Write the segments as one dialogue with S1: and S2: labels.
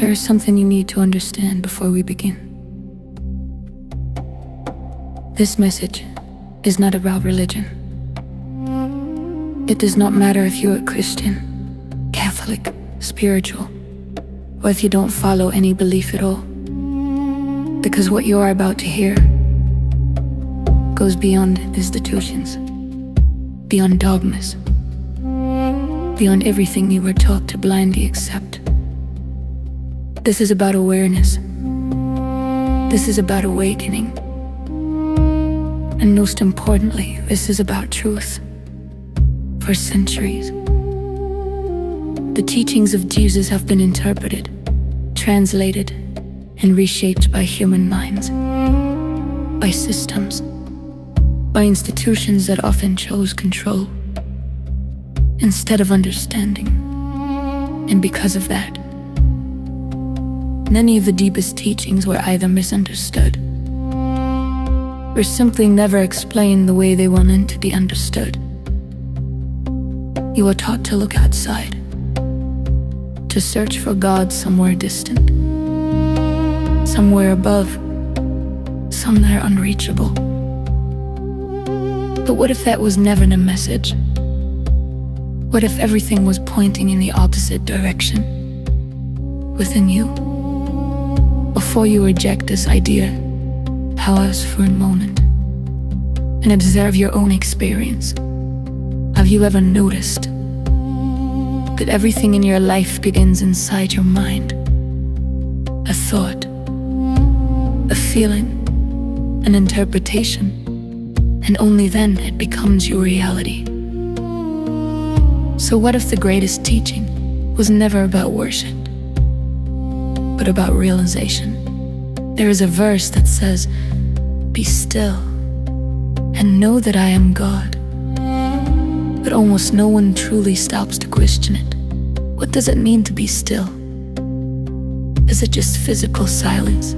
S1: There is something you need to understand before we begin. This message is not about religion. It does not matter if you're a Christian, Catholic, spiritual, or if you don't follow any belief at all. Because what you are about to hear goes beyond institutions, beyond dogmas, beyond everything you were taught to blindly accept. This is about awareness. This is about awakening. And most importantly, this is about truth. For centuries, the teachings of Jesus have been interpreted, translated, and reshaped by human minds, by systems, by institutions that often chose control instead of understanding. And because of that, many of the deepest teachings were either misunderstood or simply never explained the way they were meant to be understood. You are taught to look outside, to search for God somewhere distant, somewhere above, somewhere unreachable. But what if that was never the message? What if everything was pointing in the opposite direction? Within you? Before you reject this idea, pause for a moment and observe your own experience. Have you ever noticed that everything in your life begins inside your mind? A thought, a feeling, an interpretation, and only then it becomes your reality. So what if the greatest teaching was never about worship, but about realization? There is a verse that says, "Be still and know that I am God." But almost no one truly stops to question it. What does it mean to be still? Is it just physical silence?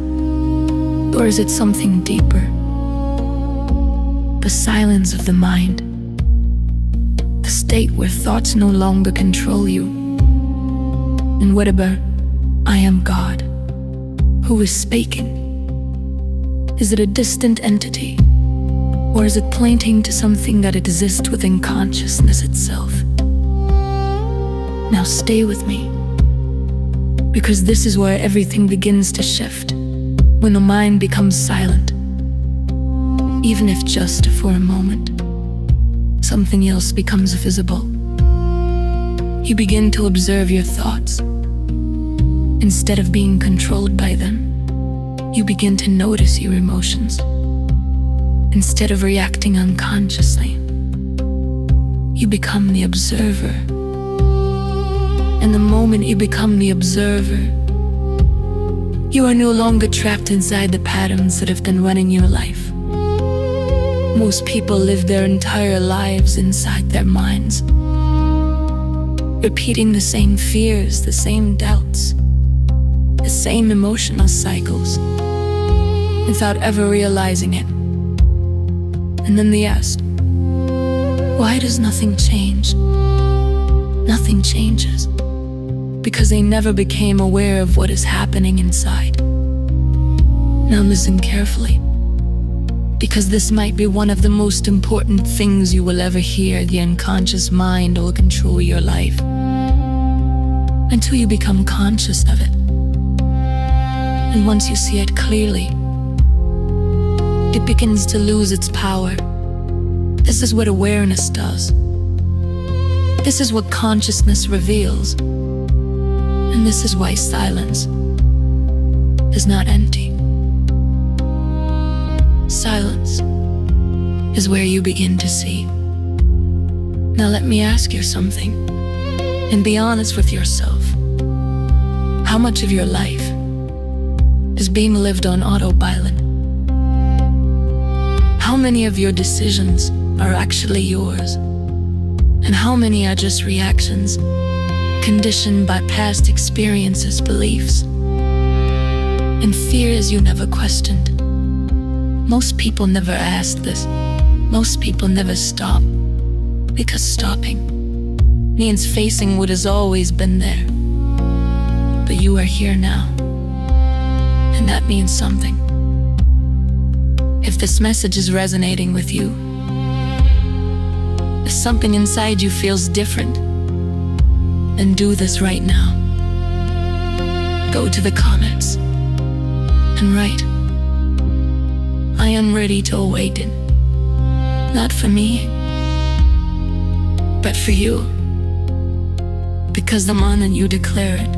S1: Or is it something deeper? The silence of the mind. The state where thoughts no longer control you. And what about I am God? Who is speaking? Is it a distant entity? Or is it pointing to something that exists within consciousness itself? Now stay with me, because this is where everything begins to shift, when the mind becomes silent. Even if just for a moment, something else becomes visible. You begin to observe your thoughts. Instead of being controlled by them, you begin to notice your emotions. Instead of reacting unconsciously, you become the observer. And the moment you become the observer, you are no longer trapped inside the patterns that have been running your life. Most people live their entire lives inside their minds, repeating the same fears, the same doubts, the same emotional cycles, without ever realizing it. And then they ask, why does nothing change? Nothing changes because they never became aware of what is happening inside. Now listen carefully, because this might be one of the most important things you will ever hear. The unconscious mind will control your life until you become conscious of it. And once you see it clearly, it begins to lose its power. This is what awareness does. This is what consciousness reveals. And this is why silence is not empty. Silence is where you begin to see. Now let me ask you something, and be honest with yourself. How much of your life is being lived on autopilot? How many of your decisions are actually yours? And how many are just reactions, conditioned by past experiences, beliefs, and fears you never questioned? Most people never ask this. Most people never stop, because stopping means facing what has always been there. But you are here now, and that means something. If this message is resonating with you, if something inside you feels different, then do this right now. Go to the comments and write, "I am ready to awaken." Not for me, but for you. Because the moment you declare it,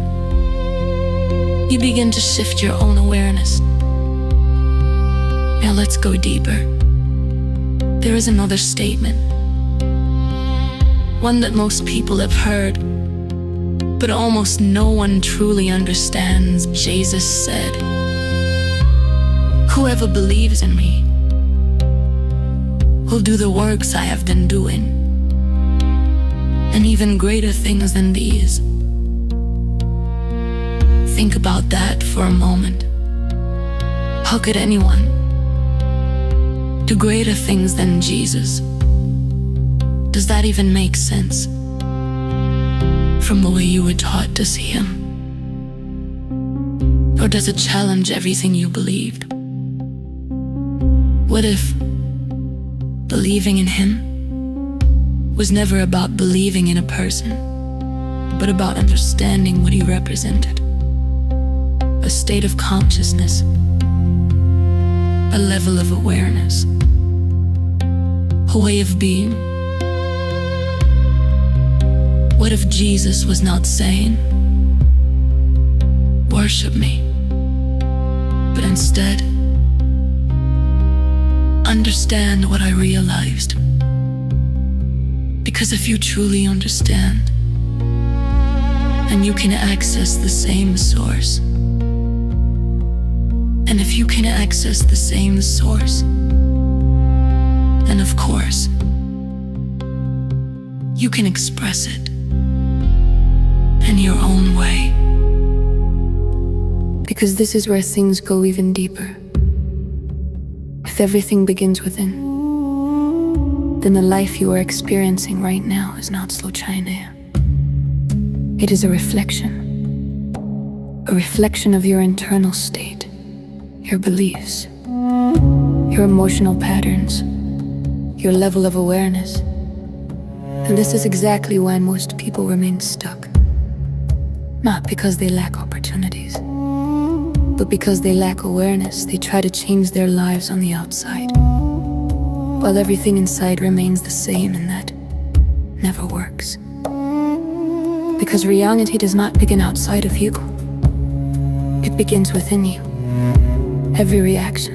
S1: you begin to shift your own awareness. Now let's go deeper. There is another statement, one that most people have heard, but almost no one truly understands. Jesus said, "Whoever believes in me will do the works I have been doing, and even greater things than these." Think about that for a moment. How could anyone do greater things than Jesus? Does that even make sense from the way you were taught to see him? Or does it challenge everything you believed? What if believing in him was never about believing in a person, but about understanding what he represented? A state of consciousness, a level of awareness, a way of being. What if Jesus was not saying, "Worship me," but instead, "Understand what I realized"? Because if you truly understand, then you can access the same source. And if you can access the same source, then of course, you can express it in your own way. Because this is where things go even deeper. If everything begins within, then the life you are experiencing right now is not slow China. It is a reflection of your internal state, your beliefs, your emotional patterns, your level of awareness. And this is exactly why most people remain stuck. Not because they lack opportunities, but because they lack awareness. They try to change their lives on the outside, while everything inside remains the same, and that never works. Because reality does not begin outside of you. It begins within you. Every reaction,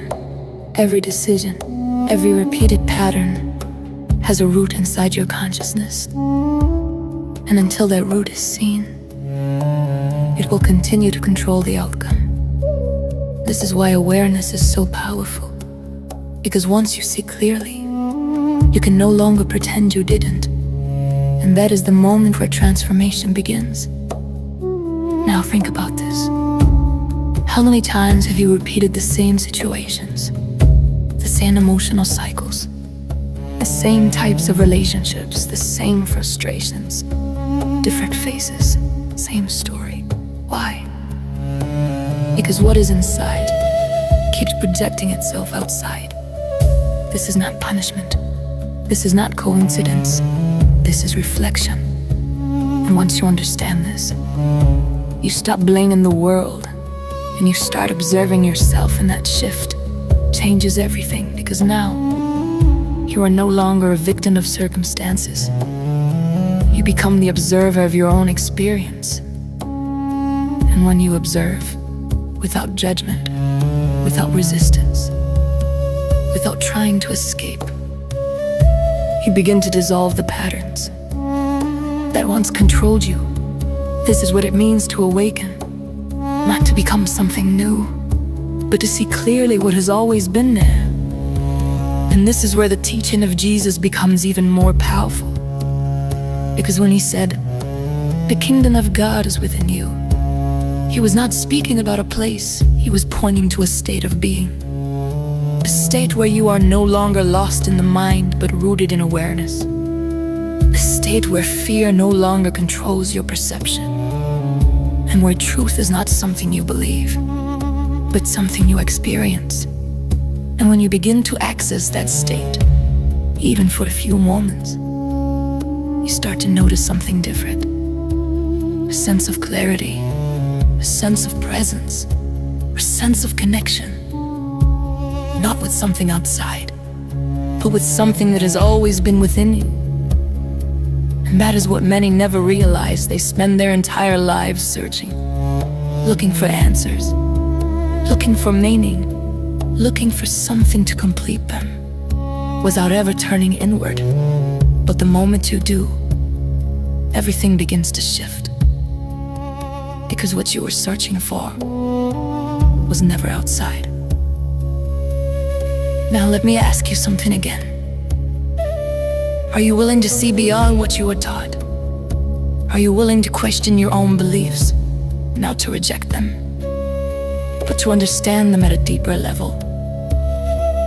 S1: every decision, every repeated pattern has a root inside your consciousness. And until that root is seen, it will continue to control the outcome. This is why awareness is so powerful. Because once you see clearly, you can no longer pretend you didn't. And that is the moment where transformation begins. Now think about this. How many times have you repeated the same situations, the same emotional cycles, the same types of relationships, the same frustrations, different faces, same story? Why? Because what is inside keeps projecting itself outside. This is not punishment. This is not coincidence. This is reflection. And once you understand this, you stop blaming the world and you start observing yourself, and that shift changes everything. Because now, you are no longer a victim of circumstances. You become the observer of your own experience. And when you observe, without judgment, without resistance, without trying to escape, you begin to dissolve the patterns that once controlled you. This is what it means to awaken, not to become something new, but to see clearly what has always been there. And this is where the teaching of Jesus becomes even more powerful. Because when he said, "The kingdom of God is within you," he was not speaking about a place, he was pointing to a state of being. A state where you are no longer lost in the mind, but rooted in awareness. A state where fear no longer controls your perception. and where truth is not something you believe, but something you experience. And when you begin to access that state, even for a few moments, you start to notice something different. A sense of clarity, a sense of presence, a sense of connection. Not with something outside, but with something that has always been within you. And that is what many never realize. They spend their entire lives searching, looking for answers, looking for meaning, looking for something to complete them, without ever turning inward. But the moment you do, everything begins to shift. Because what you were searching for was never outside. Now let me ask you something again. Are you willing to see beyond what you were taught? Are you willing to question your own beliefs, not to reject them, but to understand them at a deeper level?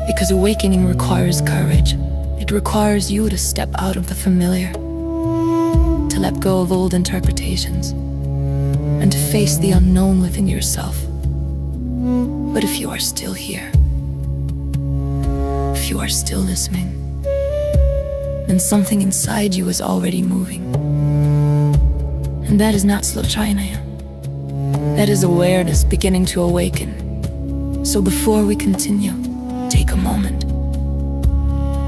S1: Because awakening requires courage. It requires you to step out of the familiar, to let go of old interpretations, and to face the unknown within yourself. But if you are still here, if you are still listening, then something inside you is already moving. And that is not slow China. That is awareness beginning to awaken. So before we continue, take a moment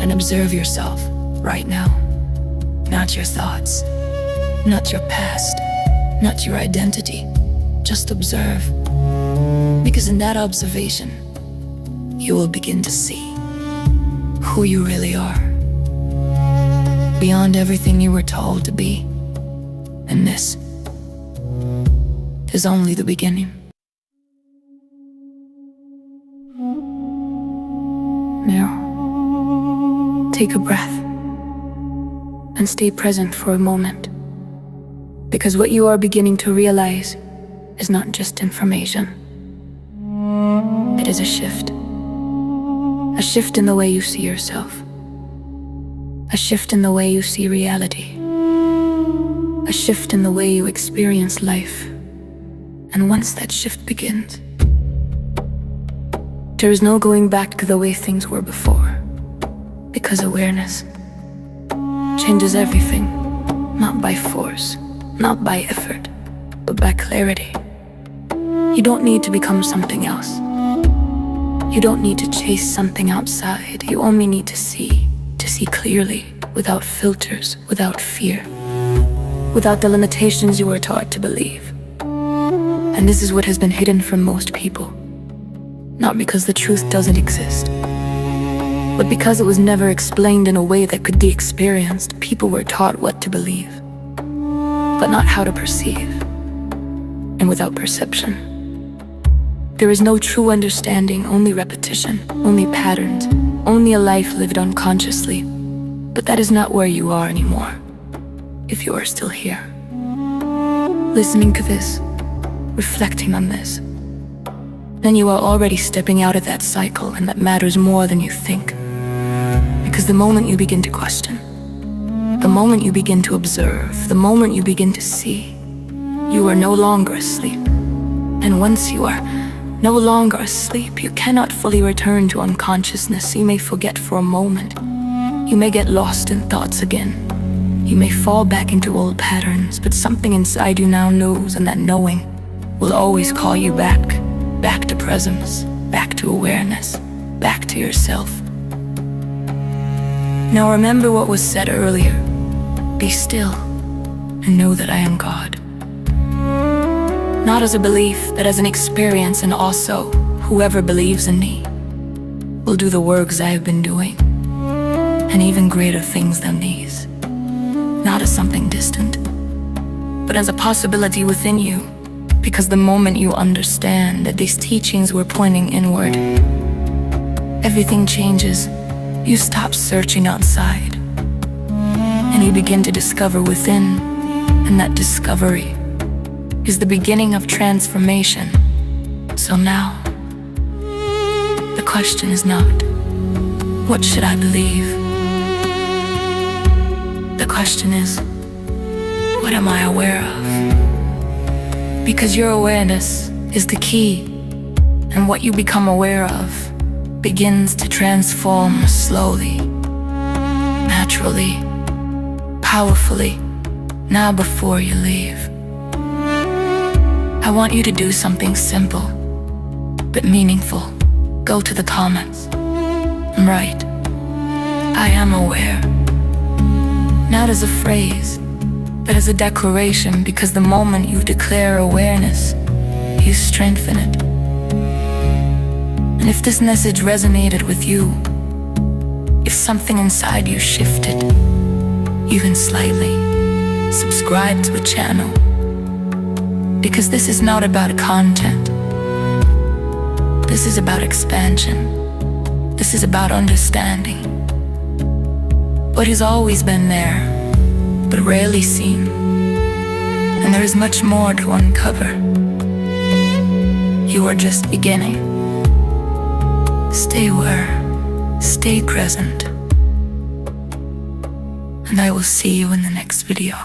S1: and observe yourself right now. Not your thoughts, not your past, not your identity. Just observe. Because in that observation, you will begin to see who you really are, beyond everything you were told to be. And this is only the beginning. Now, take a breath and stay present for a moment, because what you are beginning to realize is not just information. It is a shift. A shift in the way you see yourself. A shift in the way you see reality. A shift in the way you experience life. And once that shift begins, there is no going back to the way things were before. Because awareness changes everything, not by force, not by effort, but by clarity. You don't need to become something else. You don't need to chase something outside. You only need to see clearly, without filters, without fear, without the limitations you were taught to believe. And this is what has been hidden from most people. Not because the truth doesn't exist, but because it was never explained in a way that could be experienced. People were taught what to believe, but not how to perceive. And without perception, there is no true understanding, only repetition, only patterns, only a life lived unconsciously. But that is not where you are anymore, if you are still here. Listening to this, reflecting on this, then you are already stepping out of that cycle, and that matters more than you think. Because the moment you begin to question, the moment you begin to observe, the moment you begin to see, you are no longer asleep. And once you are no longer asleep, you cannot fully return to unconsciousness. You may forget for a moment. You may get lost in thoughts again. You may fall back into old patterns, but something inside you now knows, and that knowing will always call you back. Back to presence, back to awareness, back to yourself. Now remember what was said earlier. Be still and know that I am God. Not as a belief, but as an experience, and also whoever believes in me will do the works I have been doing, and even greater things than these. Not as something distant, but as a possibility within you. Because the moment you understand that these teachings were pointing inward, everything changes. You stop searching outside, and you begin to discover within, and that discovery is the beginning of transformation. So now, the question is not, what should I believe? The question is, what am I aware of? Because your awareness is the key, and what you become aware of begins to transform slowly, naturally, powerfully, now before you leave. I want you to do something simple, but meaningful. Go to the comments and write, I am aware. Not as a phrase, but as a declaration, because the moment you declare awareness, you strengthen it. And if this message resonated with you, if something inside you shifted, even slightly, subscribe to the channel. Because this is not about content. This is about expansion. This is about understanding. What has always been there, but rarely seen. And there is much more to uncover. You are just beginning. Stay aware, stay present, and I will see you in the next video.